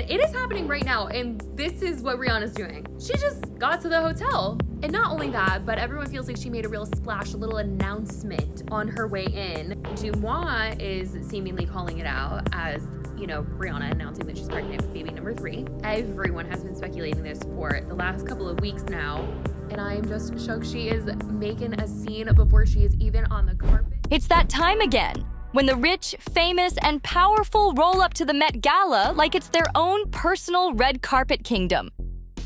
It is happening right now, and this is what Rihanna's doing. She just got to the hotel. And not only that, but everyone feels like she made a real splash, a little announcement on her way in. Dumois is seemingly calling it out as, Rihanna announcing that she's pregnant with baby number 3. Everyone has been speculating this for the last couple of weeks now. And I am just shocked she is making a scene before she is even on the carpet. It's that time again, when the rich, famous, and powerful roll up to the Met Gala like it's their own personal red carpet kingdom.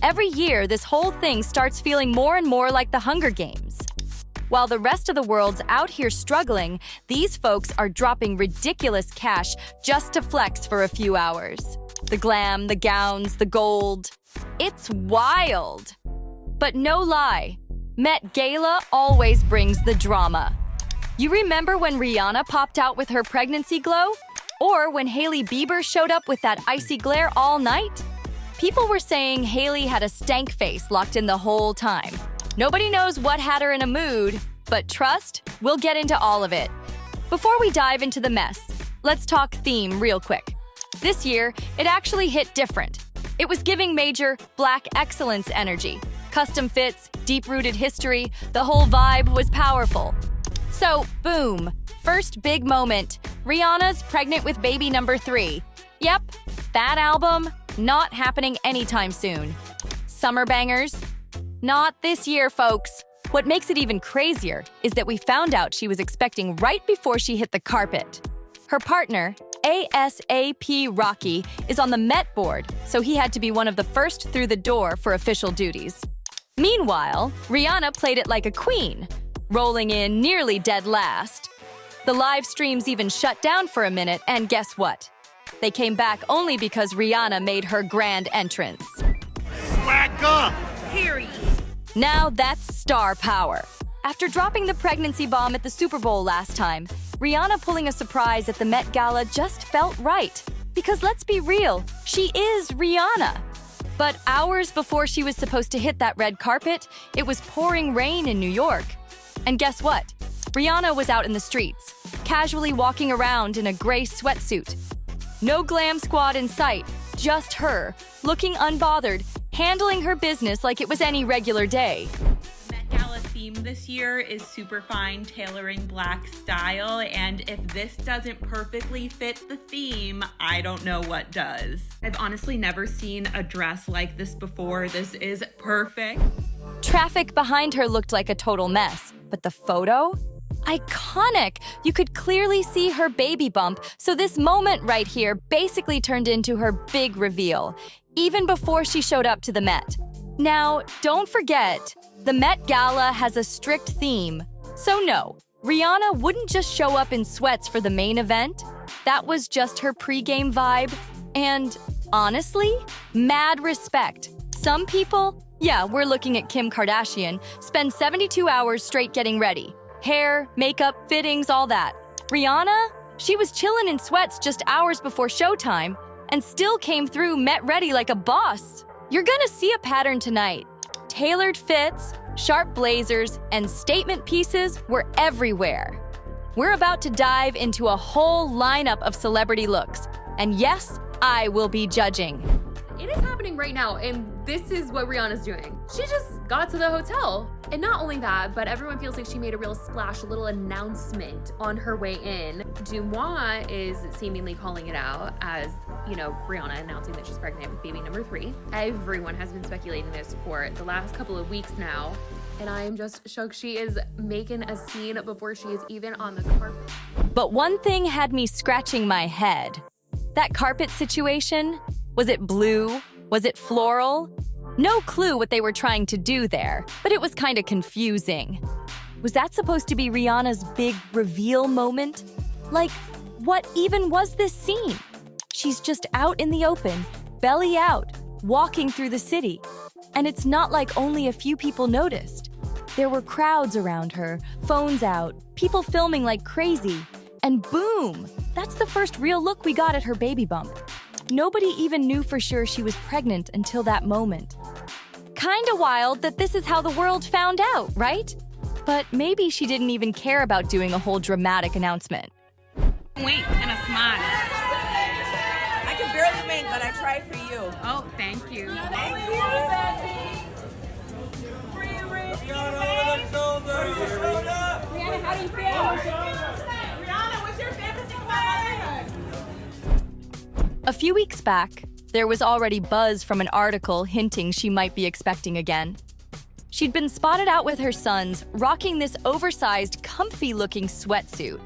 Every year, this whole thing starts feeling more and more like the Hunger Games. While the rest of the world's out here struggling, these folks are dropping ridiculous cash just to flex for a few hours. The glam, the gowns, the gold. It's wild. But no lie, Met Gala always brings the drama. You remember when Rihanna popped out with her pregnancy glow? Or when Hailey Bieber showed up with that icy glare all night? People were saying Hailey had a stank face locked in the whole time. Nobody knows what had her in a mood, but trust, we'll get into all of it. Before we dive into the mess, let's talk theme real quick. This year, it actually hit different. It was giving major Black excellence energy. Custom fits, deep-rooted history, the whole vibe was powerful. So, boom, first big moment, Rihanna's pregnant with baby number 3. Yep, that album, not happening anytime soon. Summer bangers? Not this year, folks. What makes it even crazier is that we found out she was expecting right before she hit the carpet. Her partner, ASAP Rocky, is on the Met board, so he had to be one of the first through the door for official duties. Meanwhile, Rihanna played it like a queen, rolling in nearly dead last. The live streams even shut down for a minute, and guess what? They came back only because Rihanna made her grand entrance. Swag up! Period. Now that's star power. After dropping the pregnancy bomb at the Super Bowl last time, Rihanna pulling a surprise at the Met Gala just felt right. Because let's be real, she is Rihanna. But hours before she was supposed to hit that red carpet, it was pouring rain in New York. And guess what? Rihanna was out in the streets, casually walking around in a gray sweatsuit. No glam squad in sight, just her, looking unbothered, handling her business like it was any regular day. Met Gala theme this year is super fine, tailoring Black style, and if this doesn't perfectly fit the theme, I don't know what does. I've honestly never seen a dress like this before. This is perfect. Traffic behind her looked like a total mess, but the photo? Iconic! You could clearly see her baby bump, so this moment right here basically turned into her big reveal, even before she showed up to the Met. Now, don't forget, the Met Gala has a strict theme. So no, Rihanna wouldn't just show up in sweats for the main event. That was just her pre-game vibe. And honestly, mad respect. Some people, yeah, we're looking at Kim Kardashian, spend 72 hours straight getting ready. Hair, makeup, fittings, all that. Rihanna? She was chilling in sweats just hours before showtime and still came through Met ready like a boss. You're gonna see a pattern tonight. Tailored fits, sharp blazers, and statement pieces were everywhere. We're about to dive into a whole lineup of celebrity looks. And yes, I will be judging. It is happening right now, and this is what Rihanna's doing. She just got to the hotel. And not only that, but everyone feels like she made a real splash, a little announcement on her way in. Dumois is seemingly calling it out as, Rihanna announcing that she's pregnant with baby number 3. Everyone has been speculating this for the last couple of weeks now. And I am just shocked she is making a scene before she is even on the carpet. But one thing had me scratching my head. That carpet situation? Was it blue? Was it floral? No clue what they were trying to do there, but it was kind of confusing. Was that supposed to be Rihanna's big reveal moment? Like, what even was this scene? She's just out in the open, belly out, walking through the city. And it's not like only a few people noticed. There were crowds around her, phones out, people filming like crazy. And boom! That's the first real look we got at her baby bump. Nobody even knew for sure she was pregnant until that moment. Kinda wild that this is how the world found out, right? But maybe she didn't even care about doing a whole dramatic announcement. Wink and a smile. I can barely wink, but I tried for you. Oh, thank you. Thank you, Becky. Rihanna, how do you feel? Rihanna, what's your favorite thing about motherhood? A few weeks back, there was already buzz from an article hinting she might be expecting again. She'd been spotted out with her sons, rocking this oversized, comfy-looking sweatsuit.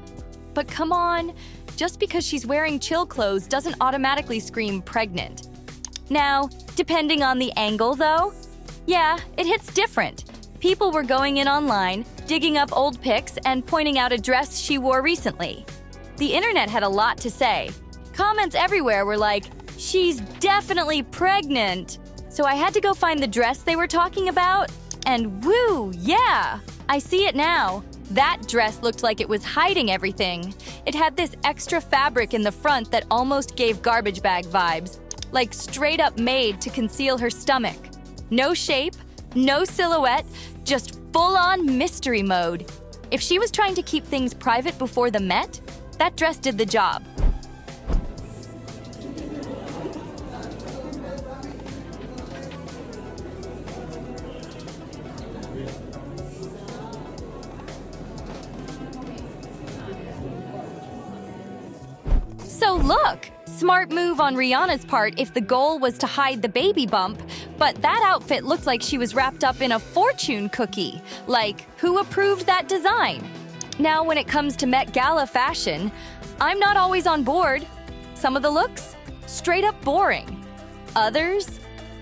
But come on, just because she's wearing chill clothes doesn't automatically scream pregnant. Now, depending on the angle though, yeah, it hits different. People were going in online, digging up old pics, and pointing out a dress she wore recently. The internet had a lot to say. Comments everywhere were like, "She's definitely pregnant." So I had to go find the dress they were talking about, and woo, yeah, I see it now. That dress looked like it was hiding everything. It had this extra fabric in the front that almost gave garbage bag vibes, like straight up made to conceal her stomach. No shape, no silhouette, just full-on mystery mode. If she was trying to keep things private before the Met, that dress did the job. So look, smart move on Rihanna's part if the goal was to hide the baby bump, but that outfit looked like she was wrapped up in a fortune cookie. Like, who approved that design? Now, when it comes to Met Gala fashion, I'm not always on board. Some of the looks, straight up boring. Others,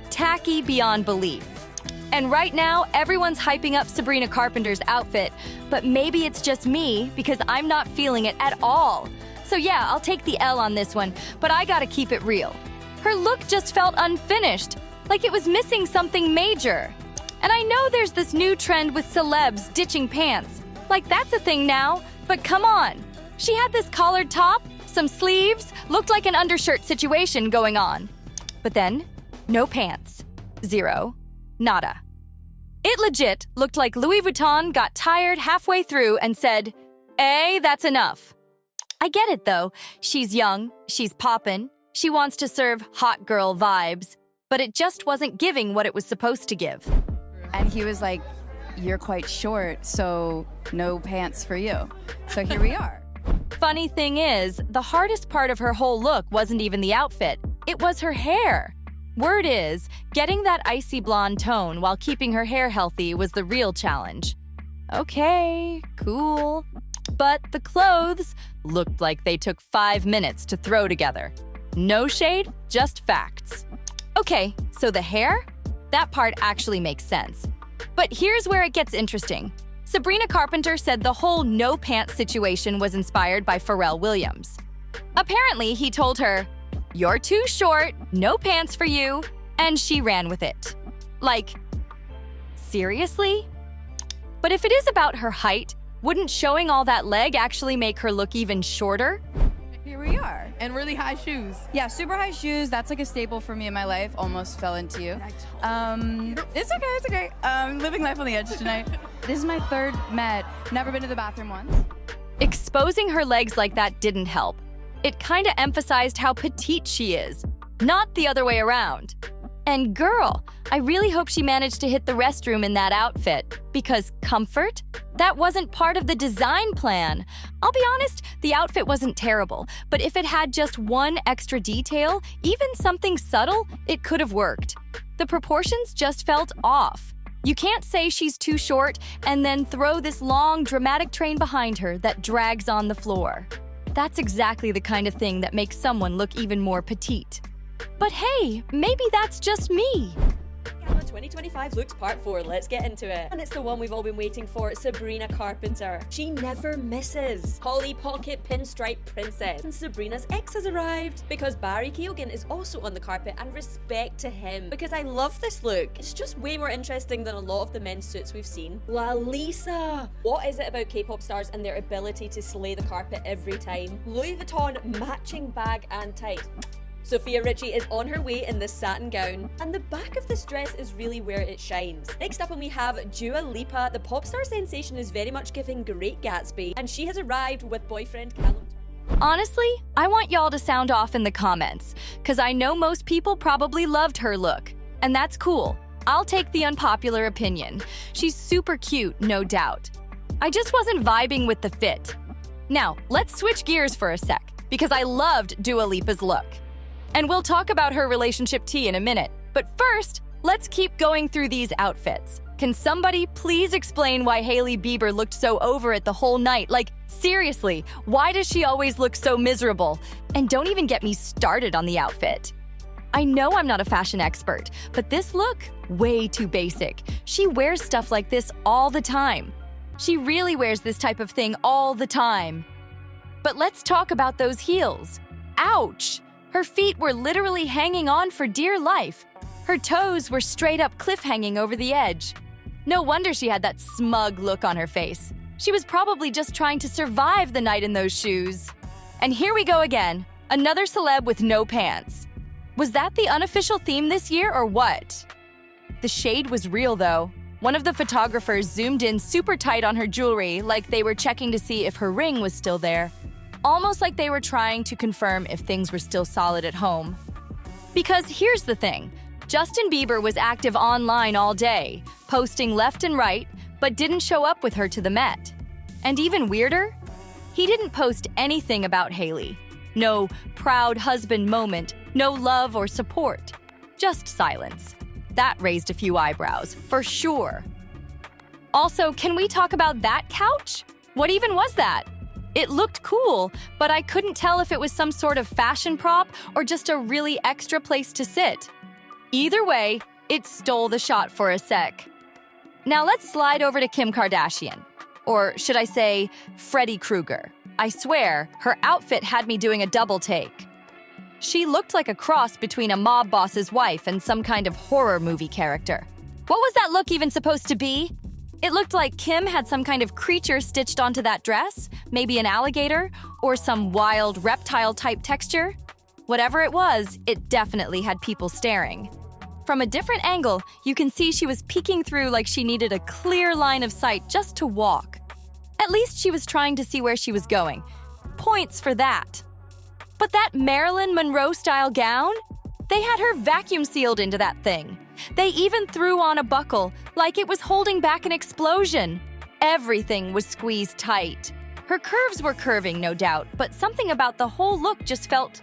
tacky beyond belief. And right now, everyone's hyping up Sabrina Carpenter's outfit, but maybe it's just me because I'm not feeling it at all. So yeah, I'll take the L on this one, but I gotta keep it real. Her look just felt unfinished, like it was missing something major. And I know there's this new trend with celebs ditching pants. Like that's a thing now, but come on. She had this collared top, some sleeves, looked like an undershirt situation going on. But then, no pants. Zero. Nada. It legit looked like Louis Vuitton got tired halfway through and said, "Hey, that's enough." I get it though. She's young, she's poppin', she wants to serve hot girl vibes, but it just wasn't giving what it was supposed to give. And he was like, "You're quite short, so no pants for you." So here we are. Funny thing is, the hardest part of her whole look wasn't even the outfit, it was her hair. Word is, getting that icy blonde tone while keeping her hair healthy was the real challenge. Okay, cool. But the clothes looked like they took 5 minutes to throw together. No shade, just facts. Okay, so the hair? That part actually makes sense. But here's where it gets interesting. Sabrina Carpenter said the whole no pants situation was inspired by Pharrell Williams. Apparently, he told her, "You're too short, no pants for you," and she ran with it. Like, seriously? But if it is about her height, wouldn't showing all that leg actually make her look even shorter? Here we are. And really high shoes. Yeah, super high shoes. That's like a staple for me in my life. Almost fell into you. It's okay. Living life on the edge tonight. This is my third Met. Never been to the bathroom once. Exposing her legs like that didn't help. It kinda emphasized how petite she is, not the other way around. And girl, I really hope she managed to hit the restroom in that outfit, because comfort? That wasn't part of the design plan. I'll be honest, the outfit wasn't terrible, but if it had just one extra detail, even something subtle, it could have worked. The proportions just felt off. You can't say she's too short and then throw this long, dramatic train behind her that drags on the floor. That's exactly the kind of thing that makes someone look even more petite. But hey, maybe that's just me. Gala 2025 Looks Part 4, let's get into it. And it's the one we've all been waiting for, Sabrina Carpenter. She never misses. Polly Pocket Pinstripe Princess. And Sabrina's ex has arrived. Because Barry Keoghan is also on the carpet, and respect to him. Because I love this look. It's just way more interesting than a lot of the men's suits we've seen. La Lisa! What is it about K-pop stars and their ability to slay the carpet every time? Louis Vuitton matching bag and tights. Sophia Richie is on her way in this satin gown, and the back of this dress is really where it shines. Next up, we have Dua Lipa. The pop star sensation is very much giving Great Gatsby, and she has arrived with boyfriend Callum. Honestly, I want y'all to sound off in the comments, because I know most people probably loved her look, and that's cool. I'll take the unpopular opinion. She's super cute, no doubt. I just wasn't vibing with the fit. Now, let's switch gears for a sec, because I loved Dua Lipa's look. And we'll talk about her relationship tea in a minute. But first, let's keep going through these outfits. Can somebody please explain why Hailey Bieber looked so over it the whole night? Like, seriously, why does she always look so miserable? And don't even get me started on the outfit. I know I'm not a fashion expert, but this look, way too basic. She wears stuff like this all the time. She really wears this type of thing all the time. But let's talk about those heels. Ouch! Her feet were literally hanging on for dear life. Her toes were straight up cliff-hanging over the edge. No wonder she had that smug look on her face. She was probably just trying to survive the night in those shoes. And here we go again, another celeb with no pants. Was that the unofficial theme this year or what? The shade was real though. One of the photographers zoomed in super tight on her jewelry, like they were checking to see if her ring was still there. Almost like they were trying to confirm if things were still solid at home. Because here's the thing, Justin Bieber was active online all day, posting left and right, but didn't show up with her to the Met. And even weirder, he didn't post anything about Hailey. No proud husband moment, no love or support, just silence. That raised a few eyebrows, for sure. Also, can we talk about that couch? What even was that? It looked cool, but I couldn't tell if it was some sort of fashion prop or just a really extra place to sit. Either way, it stole the shot for a sec. Now let's slide over to Kim Kardashian. Or should I say, Freddy Krueger. I swear, her outfit had me doing a double take. She looked like a cross between a mob boss's wife and some kind of horror movie character. What was that look even supposed to be? It looked like Kim had some kind of creature stitched onto that dress, maybe an alligator, or some wild reptile-type texture. Whatever it was, it definitely had people staring. From a different angle, you can see she was peeking through like she needed a clear line of sight just to walk. At least she was trying to see where she was going. Points for that. But that Marilyn Monroe-style gown? They had her vacuum sealed into that thing. They even threw on a buckle, like it was holding back an explosion. Everything was squeezed tight. Her curves were curving, no doubt, but something about the whole look just felt...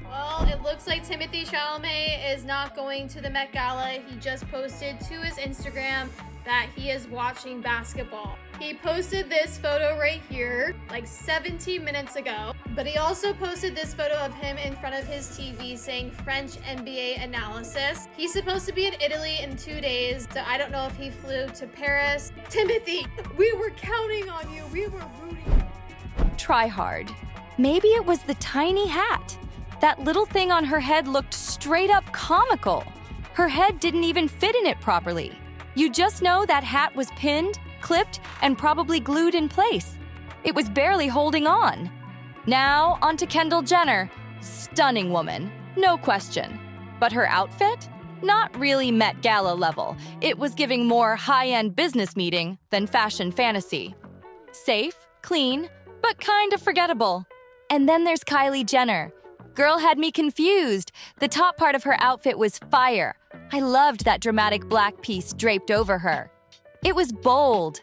Well, it looks like Timothée Chalamet is not going to the Met Gala. He just posted to his Instagram that he is watching basketball. He posted this photo right here, like 17 minutes ago, but he also posted this photo of him in front of his TV saying French NBA analysis. He's supposed to be in Italy in 2 days, so I don't know if he flew to Paris. Timothy, we were counting on you. We were rooting. Try hard. Maybe it was the tiny hat. That little thing on her head looked straight up comical. Her head didn't even fit in it properly. You just know that hat was pinned, clipped, and probably glued in place. It was barely holding on. Now, onto Kendall Jenner. Stunning woman, no question. But her outfit? Not really Met Gala level. It was giving more high-end business meeting than fashion fantasy. Safe, clean, but kind of forgettable. And then there's Kylie Jenner. Girl had me confused. The top part of her outfit was fire. I loved that dramatic black piece draped over her. It was bold.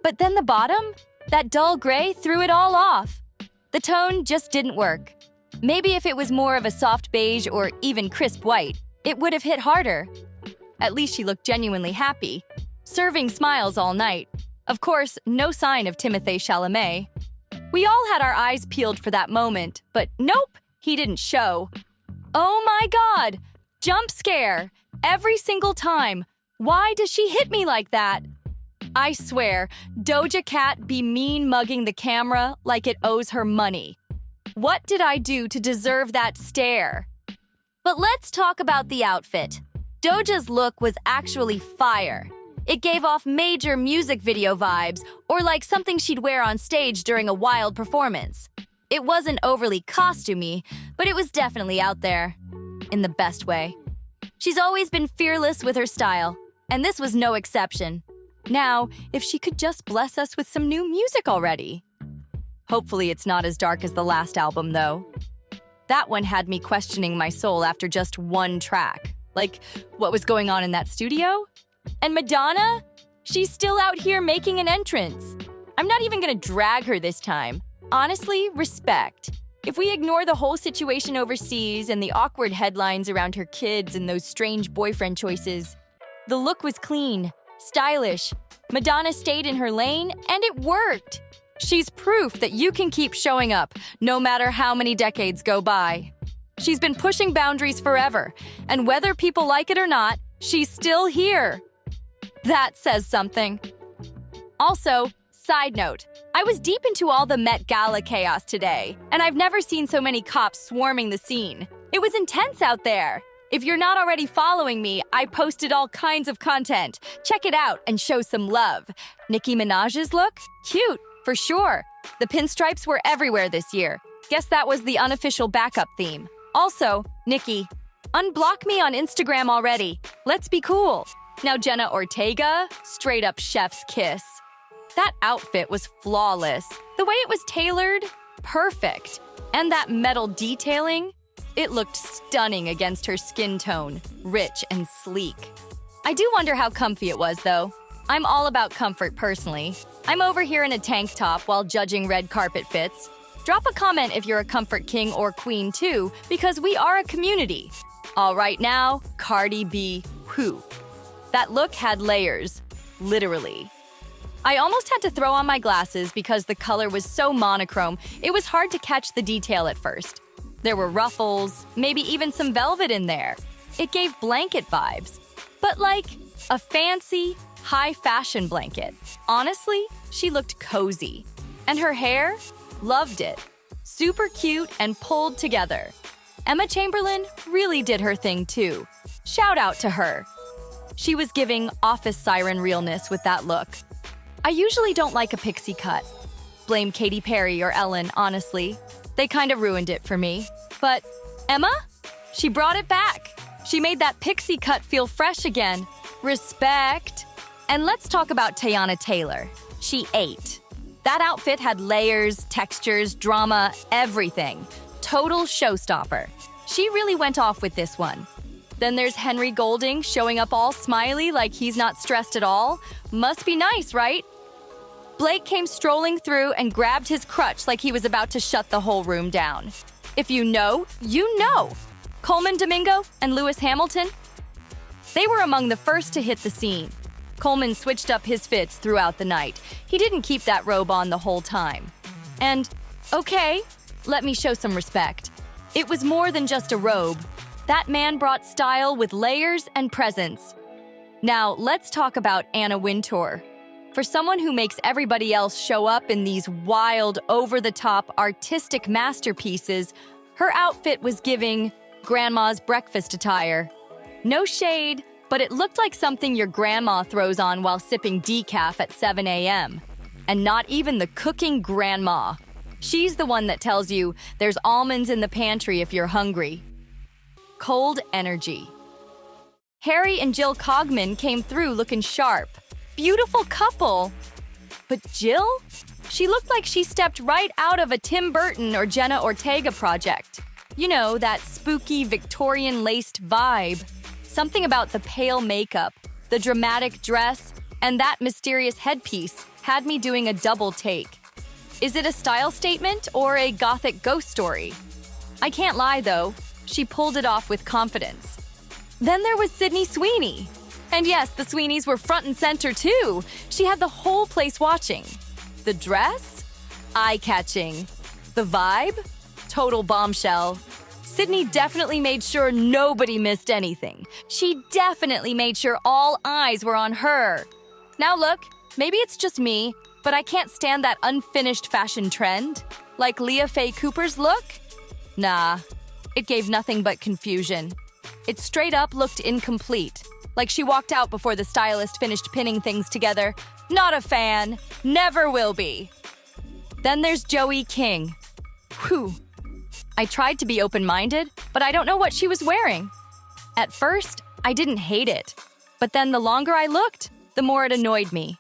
But then the bottom? That dull gray threw it all off. The tone just didn't work. Maybe if it was more of a soft beige or even crisp white, it would have hit harder. At least she looked genuinely happy. Serving smiles all night. Of course, no sign of Timothée Chalamet. We all had our eyes peeled for that moment, but nope, he didn't show. Oh my God! Jump scare! Every single time. Why does she hit me like that? I swear, Doja Cat be mean mugging the camera like it owes her money. What did I do to deserve that stare? But let's talk about the outfit. Doja's look was actually fire. It gave off major music video vibes, or like something she'd wear on stage during a wild performance. It wasn't overly costumey, but it was definitely out there. In the best way. She's always been fearless with her style, and this was no exception. Now, if she could just bless us with some new music already. Hopefully it's not as dark as the last album, though. That one had me questioning my soul after just one track. Like, what was going on in that studio? And Madonna? She's still out here making an entrance. I'm not even gonna drag her this time. Honestly, respect. If we ignore the whole situation overseas and the awkward headlines around her kids and those strange boyfriend choices, the look was clean, stylish. Madonna stayed in her lane, and it worked. She's proof that you can keep showing up, no matter how many decades go by. She's been pushing boundaries forever, and whether people like it or not, she's still here. That says something. Also, side note, I was deep into all the Met Gala chaos today, and I've never seen so many cops swarming the scene. It was intense out there. If you're not already following me, I posted all kinds of content. Check it out and show some love. Nicki Minaj's look? Cute, for sure. The pinstripes were everywhere this year. Guess that was the unofficial backup theme. Also, Nicki, unblock me on Instagram already. Let's be cool. Now Jenna Ortega, straight up chef's kiss. That outfit was flawless. The way it was tailored, perfect. And that metal detailing, it looked stunning against her skin tone, rich and sleek. I do wonder how comfy it was, though. I'm all about comfort personally. I'm over here in a tank top while judging red carpet fits. Drop a comment if you're a comfort king or queen too, because we are a community. All right now, Cardi B, whew. That look had layers, literally. I almost had to throw on my glasses because the color was so monochrome, it was hard to catch the detail at first. There were ruffles, maybe even some velvet in there. It gave blanket vibes, but like a fancy, high-fashion blanket. Honestly, she looked cozy. And her hair? Loved it. Super cute and pulled together. Emma Chamberlain really did her thing too. Shout out to her. She was giving office siren realness with that look. I usually don't like a pixie cut. Blame Katy Perry or Ellen, honestly. They kind of ruined it for me. But Emma? She brought it back. She made that pixie cut feel fresh again. Respect. And let's talk about Teyana Taylor. She ate. That outfit had layers, textures, drama, everything. Total showstopper. She really went off with this one. Then there's Henry Golding showing up all smiley like he's not stressed at all. Must be nice, right? Blake came strolling through and grabbed his crutch like he was about to shut the whole room down. If you know, you know. Coleman Domingo and Lewis Hamilton? They were among the first to hit the scene. Coleman switched up his fits throughout the night. He didn't keep that robe on the whole time. And, okay, let me show some respect. It was more than just a robe. That man brought style with layers and presence. Now, let's talk about Anna Wintour. For someone who makes everybody else show up in these wild, over-the-top, artistic masterpieces, her outfit was giving grandma's breakfast attire. No shade, but it looked like something your grandma throws on while sipping decaf at 7 a.m. And not even the cooking grandma. She's the one that tells you there's almonds in the pantry if you're hungry. Cold energy. Harry and Jill Cogman came through looking sharp. Beautiful couple. But Jill? She looked like she stepped right out of a Tim Burton or Jenna Ortega project. You know, that spooky Victorian laced vibe. Something about the pale makeup, the dramatic dress, and that mysterious headpiece had me doing a double take. Is it a style statement or a gothic ghost story? I can't lie, though. She pulled it off with confidence. Then there was Sydney Sweeney. And yes, the Sweeneys were front and center, too. She had the whole place watching. The dress? Eye-catching. The vibe? Total bombshell. Sydney definitely made sure nobody missed anything. She definitely made sure all eyes were on her. Now look, maybe it's just me, but I can't stand that unfinished fashion trend. Like Leah Faye Cooper's look? Nah, it gave nothing but confusion. It straight up looked incomplete. Like she walked out before the stylist finished pinning things together. Not a fan. Never will be. Then there's Joey King. Whew. I tried to be open-minded, but I don't know what she was wearing. At first, I didn't hate it. But then the longer I looked, the more it annoyed me.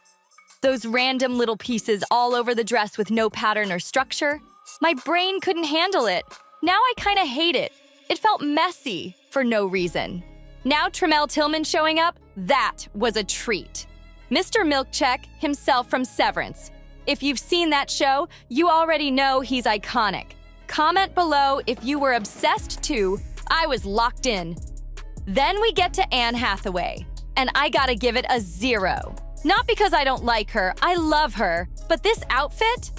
Those random little pieces all over the dress with no pattern or structure. My brain couldn't handle it. Now I kind of hate it. It felt messy for no reason. Now Tremel Tillman showing up, that was a treat. Mr. Milkcheck himself from Severance. If you've seen that show, you already know he's iconic. Comment below if you were obsessed too. I was locked in. Then we get to Anne Hathaway, and I gotta give it a 0. Not because I don't like her, I love her, but this outfit,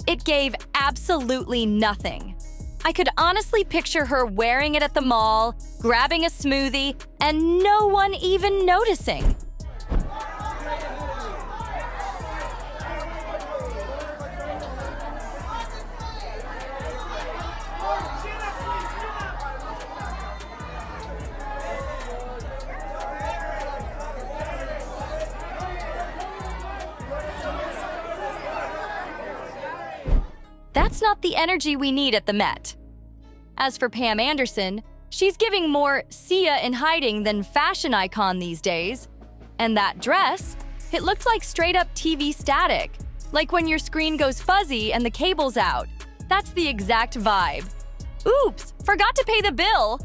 it gave absolutely nothing. I could honestly picture her wearing it at the mall, grabbing a smoothie, and no one even noticing. That's not the energy we need at the Met. As for Pam Anderson, she's giving more Sia in hiding than fashion icon these days. And that dress, it looked like straight-up TV static, like when your screen goes fuzzy and the cable's out. That's the exact vibe. Oops, forgot to pay the bill.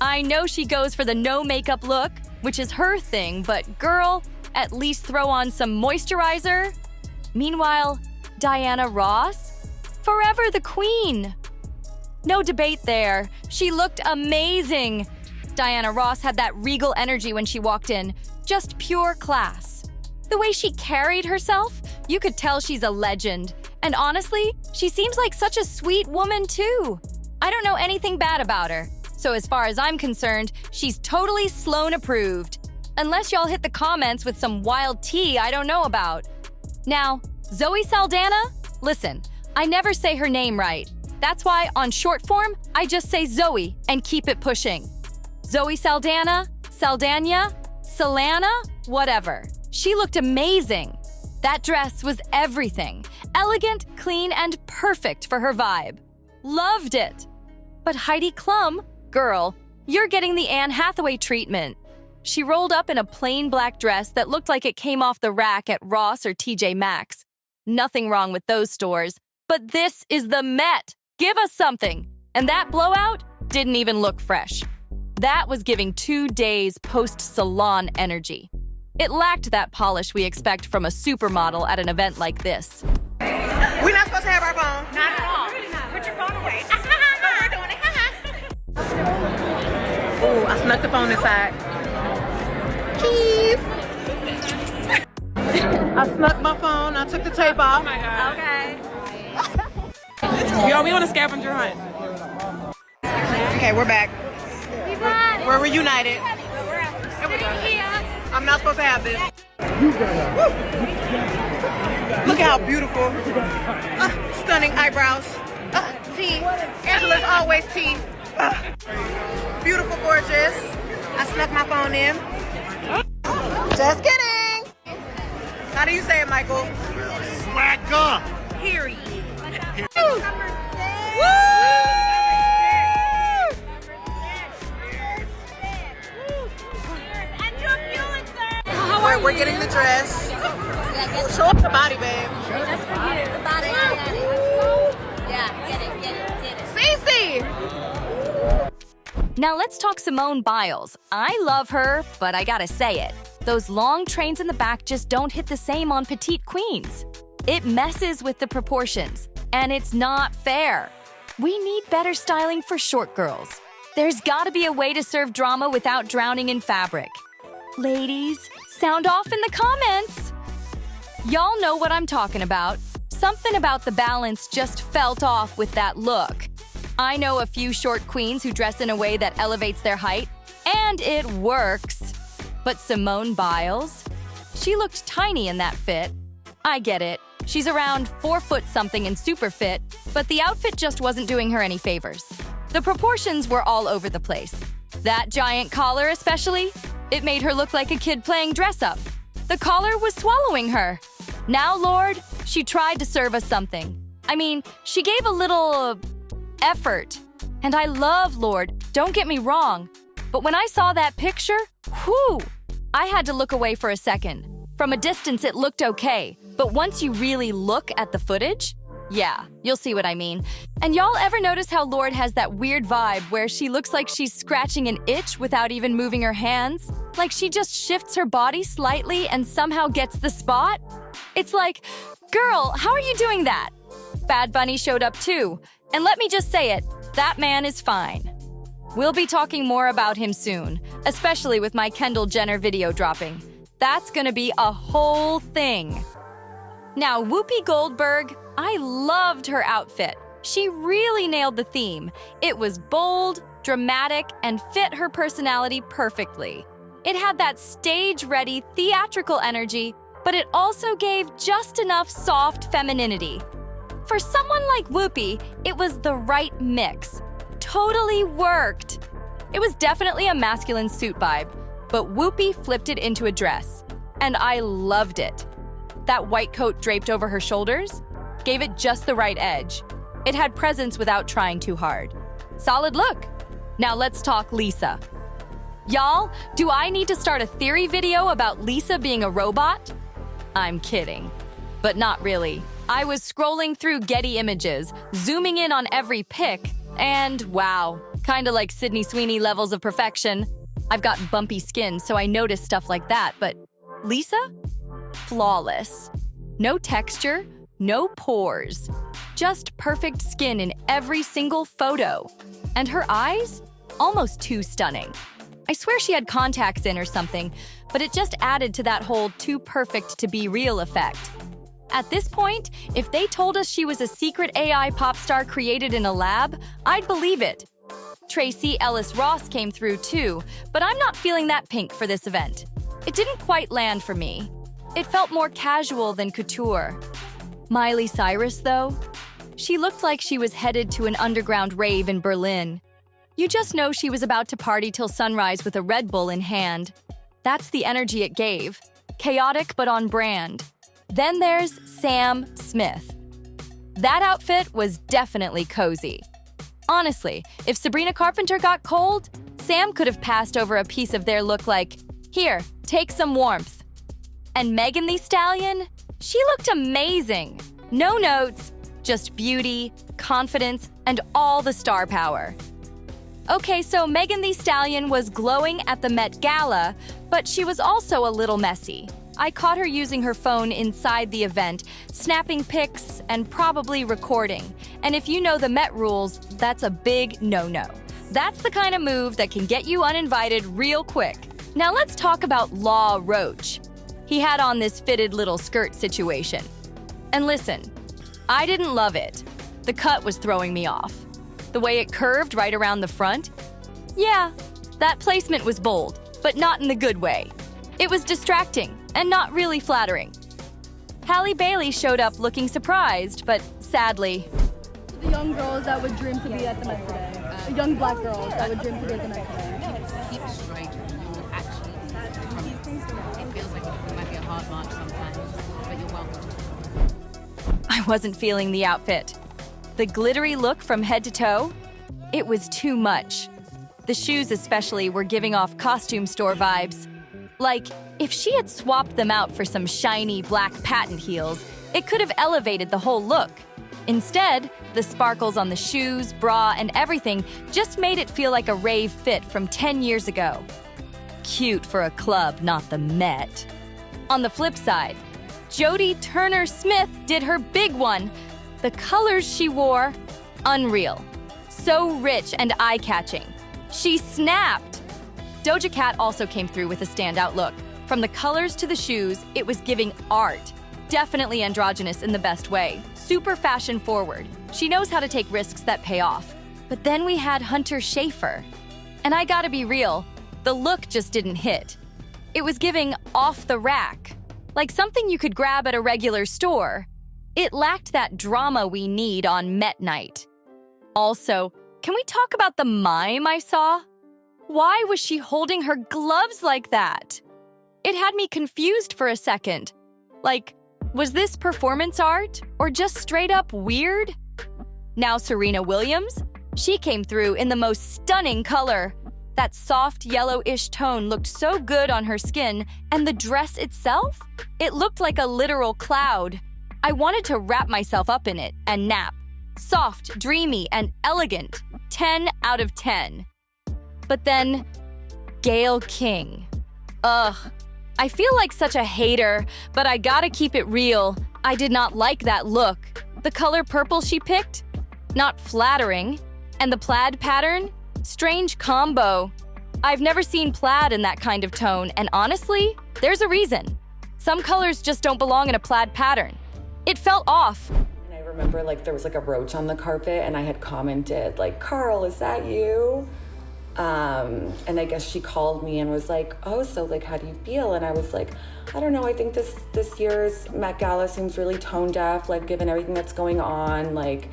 I know she goes for the no makeup look, which is her thing, but girl, at least throw on some moisturizer. Meanwhile, Diana Ross, forever the queen. No debate there. She looked amazing. Diana Ross had that regal energy when she walked in, just pure class. The way she carried herself, you could tell she's a legend. And honestly, she seems like such a sweet woman too. I don't know anything bad about her. So as far as I'm concerned, she's totally Sloan approved. Unless y'all hit the comments with some wild tea I don't know about. Now, Zoe Saldana? Listen, I never say her name right. That's why, on short form, I just say Zoe and keep it pushing. Zoe Saldana, Saldana, Solana, whatever. She looked amazing. That dress was everything. Elegant, clean, and perfect for her vibe. Loved it. But Heidi Klum, girl, you're getting the Anne Hathaway treatment. She rolled up in a plain black dress that looked like it came off the rack at Ross or TJ Maxx. Nothing wrong with those stores. But this is the Met. Give us something. And that blowout didn't even look fresh. That was giving 2 days post-salon energy. It lacked that polish we expect from a supermodel at an event like this. We're not supposed to have our phone. Not at all. Put your phone away. We're doing it. Ooh, I snuck the phone inside. Keys. I snuck my phone. I took the tape off. Oh my God. Okay. Yo, we on a scavenger hunt. Okay, we're back. We're reunited. Here we go. I'm not supposed to have this. Look at how beautiful. Stunning eyebrows. T. Angela's always T. Beautiful, gorgeous. I snuck my phone in. Just kidding. How do you say it, Michael? Swagger. Period. Woo! We're getting the dress. Show up the body, babe. Just for you. The body. Yeah, get it. Cece! Now let's talk Simone Biles. I love her, but I gotta say it. Those long trains in the back just don't hit the same on petite queens. It messes with the proportions, and it's not fair. We need better styling for short girls. There's gotta be a way to serve drama without drowning in fabric. Ladies, sound off in the comments. Y'all know what I'm talking about. Something about the balance just felt off with that look. I know a few short queens who dress in a way that elevates their height, and it works. But Simone Biles? She looked tiny in that fit. I get it. She's around 4 foot something and super fit, but the outfit just wasn't doing her any favors. The proportions were all over the place. That giant collar especially, it made her look like a kid playing dress-up. The collar was swallowing her. Now, Lord, she tried to serve us something. I mean, she gave a little effort. And I love Lord, don't get me wrong. But when I saw that picture, whew, I had to look away for a second. From a distance, it looked okay, but once you really look at the footage, yeah, you'll see what I mean. And y'all ever notice how Lorde has that weird vibe where she looks like she's scratching an itch without even moving her hands? Like she just shifts her body slightly and somehow gets the spot? It's like, girl, how are you doing that? Bad Bunny showed up too. And let me just say it, that man is fine. We'll be talking more about him soon, especially with my Kendall Jenner video dropping. That's gonna be a whole thing. Now, Whoopi Goldberg, I loved her outfit. She really nailed the theme. It was bold, dramatic, and fit her personality perfectly. It had that stage-ready, theatrical energy, but it also gave just enough soft femininity. For someone like Whoopi, it was the right mix. Totally worked. It was definitely a masculine suit vibe, but Whoopi flipped it into a dress, and I loved it. That white coat draped over her shoulders gave it just the right edge. It had presence without trying too hard. Solid look. Now let's talk Lisa. Y'all, do I need to start a theory video about Lisa being a robot? I'm kidding, but not really. I was scrolling through Getty Images, zooming in on every pic, and wow, kinda like Sydney Sweeney levels of perfection. I've got bumpy skin, so I noticed stuff like that, but Lisa? Flawless. No texture, no pores. Just perfect skin in every single photo. And her eyes? Almost too stunning. I swear she had contacts in or something, but it just added to that whole too perfect to be real effect. At this point, if they told us she was a secret AI pop star created in a lab, I'd believe it. Tracy Ellis Ross came through too, but I'm not feeling that pink for this event. It didn't quite land for me. It felt more casual than couture. Miley Cyrus, though? She looked like she was headed to an underground rave in Berlin. You just know she was about to party till sunrise with a Red Bull in hand. That's the energy it gave. Chaotic but on brand. Then there's Sam Smith. That outfit was definitely cozy. Honestly, if Sabrina Carpenter got cold, Sam could have passed over a piece of their look like, here, take some warmth. And Megan Thee Stallion? She looked amazing. No notes, just beauty, confidence, and all the star power. Okay, so Megan Thee Stallion was glowing at the Met Gala, but she was also a little messy. I caught her using her phone inside the event, snapping pics and probably recording. And if you know the Met rules, that's a big no-no. That's the kind of move that can get you uninvited real quick. Now let's talk about Law Roach. He had on this fitted little skirt situation. And listen, I didn't love it. The cut was throwing me off. The way it curved right around the front? Yeah, that placement was bold, but not in the good way. It was distracting and not really flattering. Halle Bailey showed up looking surprised, but sadly. The young girls that would dream to be at the Met today. The young black girls that would dream to be at the Met today. Keep it straight. You will actually it feels like it might be a hard march sometimes, but you're welcome. I wasn't feeling the outfit. The glittery look from head to toe? It was too much. The shoes especially were giving off costume store vibes. Like, if she had swapped them out for some shiny black patent heels, it could have elevated the whole look. Instead, the sparkles on the shoes, bra, and everything just made it feel like a rave fit from 10 years ago. Cute for a club, not the Met. On the flip side, Jodie Turner-Smith did her big one. The colors she wore, unreal. So rich and eye-catching. She snapped! Doja Cat also came through with a standout look. From the colors to the shoes, it was giving art. Definitely androgynous in the best way. Super fashion forward. She knows how to take risks that pay off. But then we had Hunter Schafer. And I gotta be real, the look just didn't hit. It was giving off the rack. Like something you could grab at a regular store. It lacked that drama we need on Met Night. Also, can we talk about the mime I saw? Why was she holding her gloves like that? It had me confused for a second. Like, was this performance art or just straight up weird? Now Serena Williams, she came through in the most stunning color. That soft yellowish tone looked so good on her skin, and the dress itself? It looked like a literal cloud. I wanted to wrap myself up in it and nap. Soft, dreamy, and elegant. 10 out of 10. But then, Gayle King. Ugh. I feel like such a hater, but I gotta keep it real. I did not like that look. The color purple she picked? Not flattering. And the plaid pattern? Strange combo. I've never seen plaid in that kind of tone, and honestly, there's a reason. Some colors just don't belong in a plaid pattern. It felt off. And I remember like there was like a roach on the carpet and I had commented like, Carl, is that you? And I guess she called me and was like, oh, so like, how do you feel? And I was like, I don't know, I think this year's Met Gala seems really tone deaf, like given everything that's going on. Like,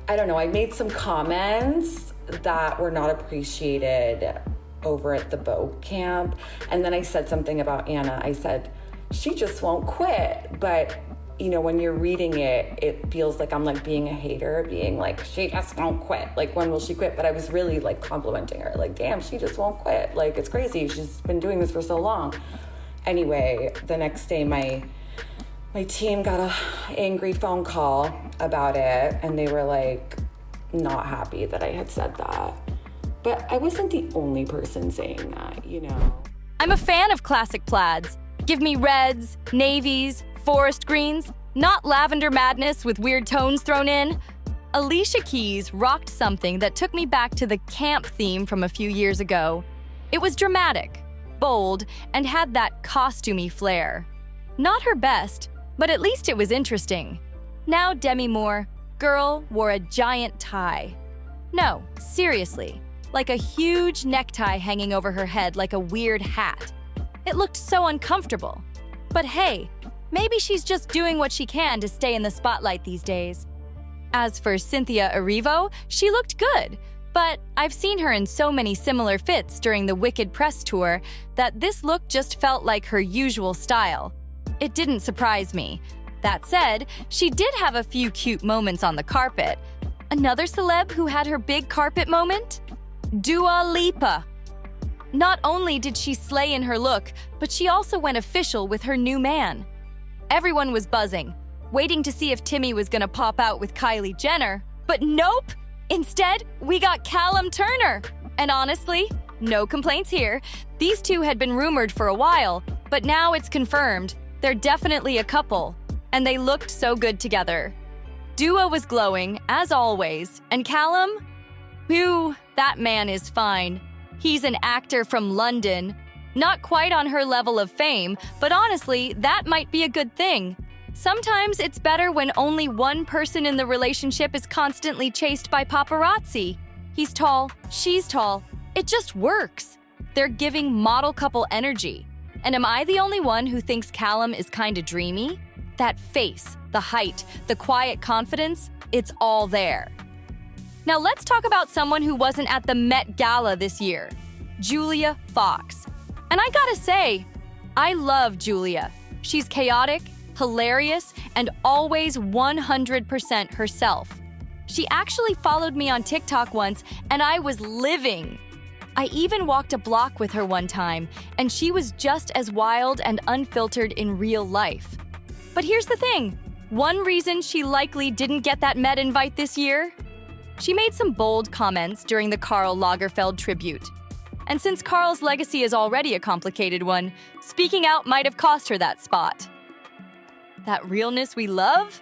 I don't know, I made some comments that were not appreciated over at the boat camp. And then I said something about Anna. I said, she just won't quit. But, you know, when you're reading it, it feels like I'm like being a hater, being like, she just won't quit. Like, when will she quit? But I was really like complimenting her. Like, damn, she just won't quit. Like, it's crazy. She's been doing this for so long. Anyway, the next day, my team got an angry phone call about it. And they were like, not happy that I had said that. But I wasn't the only person saying that, you know. I'm a fan of classic plaids. Give me reds, navies, forest greens, not lavender madness with weird tones thrown in. Alicia Keys rocked something that took me back to the camp theme from a few years ago. It was dramatic, bold, and had that costumey flair. Not her best, but at least it was interesting. Now Demi Moore, girl wore a giant tie. No, seriously, like a huge necktie hanging over her head like a weird hat. It looked so uncomfortable. But hey, maybe she's just doing what she can to stay in the spotlight these days. As for Cynthia Erivo, she looked good, but I've seen her in so many similar fits during the Wicked press tour that this look just felt like her usual style. It didn't surprise me. That said, she did have a few cute moments on the carpet. Another celeb who had her big carpet moment? Dua Lipa. Not only did she slay in her look, but she also went official with her new man. Everyone was buzzing, waiting to see if Timmy was gonna pop out with Kylie Jenner, but nope! Instead, we got Callum Turner. And honestly, no complaints here. These two had been rumored for a while, but now it's confirmed. They're definitely a couple, and they looked so good together. Dua was glowing, as always, and Callum? Whew, that man is fine. He's an actor from London. Not quite on her level of fame, but honestly, that might be a good thing. Sometimes it's better when only one person in the relationship is constantly chased by paparazzi. He's tall, she's tall. It just works. They're giving model couple energy. And am I the only one who thinks Callum is kinda dreamy? That face, the height, the quiet confidence, it's all there. Now let's talk about someone who wasn't at the Met Gala this year, Julia Fox. And I gotta say, I love Julia. She's chaotic, hilarious, and always 100% herself. She actually followed me on TikTok once, and I was living. I even walked a block with her one time, and she was just as wild and unfiltered in real life. But here's the thing, one reason she likely didn't get that Met invite this year? She made some bold comments during the Karl Lagerfeld tribute. And since Karl's legacy is already a complicated one, speaking out might have cost her that spot. That realness we love?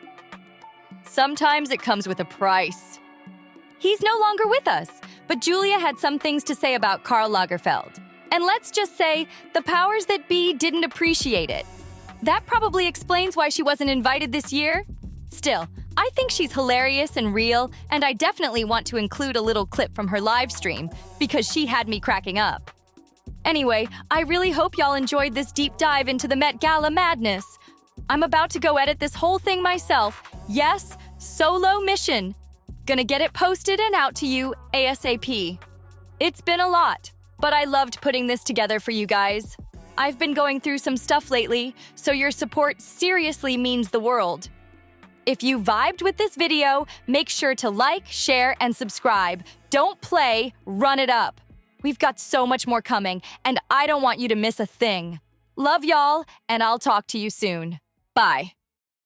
Sometimes it comes with a price. He's no longer with us, but Julia had some things to say about Karl Lagerfeld. And let's just say, the powers that be didn't appreciate it. That probably explains why she wasn't invited this year. Still, I think she's hilarious and real, and I definitely want to include a little clip from her live stream, because she had me cracking up. Anyway, I really hope y'all enjoyed this deep dive into the Met Gala madness. I'm about to go edit this whole thing myself. Yes, solo mission. Gonna get it posted and out to you ASAP. It's been a lot, but I loved putting this together for you guys. I've been going through some stuff lately, so your support seriously means the world. If you vibed with this video, make sure to like, share, and subscribe. Don't play, run it up. We've got so much more coming, and I don't want you to miss a thing. Love y'all, and I'll talk to you soon. Bye.